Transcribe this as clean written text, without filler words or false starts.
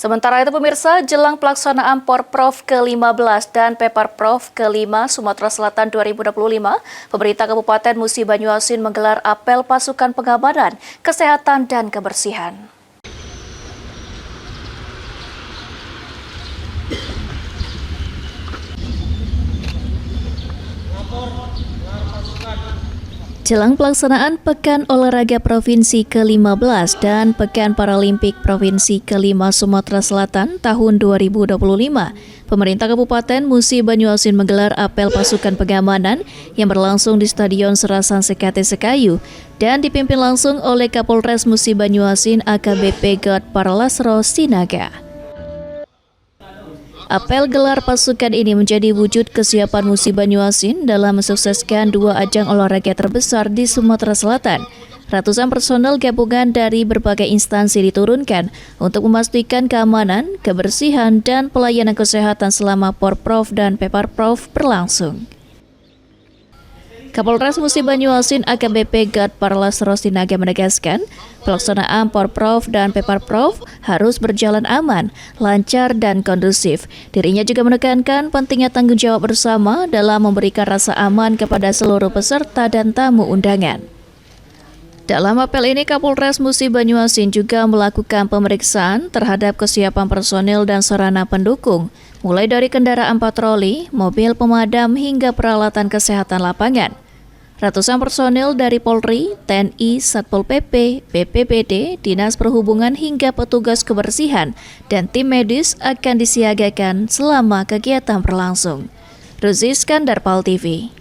Sementara itu pemirsa, jelang pelaksanaan Porprov ke-15 dan Peparprov ke-5 Sumatera Selatan 2025, pemerintah Kabupaten Musi Banyuasin menggelar apel pasukan pengamanan, kesehatan, dan kebersihan. Jelang pelaksanaan Pekan Olahraga Provinsi ke-15 dan Pekan Paralimpik Provinsi ke-5 Sumatera Selatan tahun 2025, pemerintah Kabupaten Musi Banyuasin menggelar apel pasukan pengamanan yang berlangsung di Stadion Serasan Sekate Sekayu dan dipimpin langsung oleh Kapolres Musi Banyuasin AKBP God Parlasro Sinaga. Apel gelar pasukan ini menjadi wujud kesiapan Musi Banyuasin dalam mensukseskan 2 ajang olahraga terbesar di Sumatera Selatan. Ratusan personel gabungan dari berbagai instansi diturunkan untuk memastikan keamanan, kebersihan, dan pelayanan kesehatan selama Porprov dan Peparprov berlangsung. Kapolres Musi Banyuasin AKBP God Parlasro Sinaga menegaskan, pelaksanaan Porprov dan Peparprov harus berjalan aman, lancar, dan kondusif. Dirinya juga menekankan pentingnya tanggung jawab bersama dalam memberikan rasa aman kepada seluruh peserta dan tamu undangan. Dalam apel ini, Kapolres Musi Banyuasin juga melakukan pemeriksaan terhadap kesiapan personil dan sarana pendukung, mulai dari kendaraan patroli, mobil pemadam, hingga peralatan kesehatan lapangan. Ratusan personil dari Polri, TNI, Satpol PP, BPBD, Dinas Perhubungan hingga petugas kebersihan dan tim medis akan disiagakan selama kegiatan berlangsung. Ruzi Iskandar, PAL TV.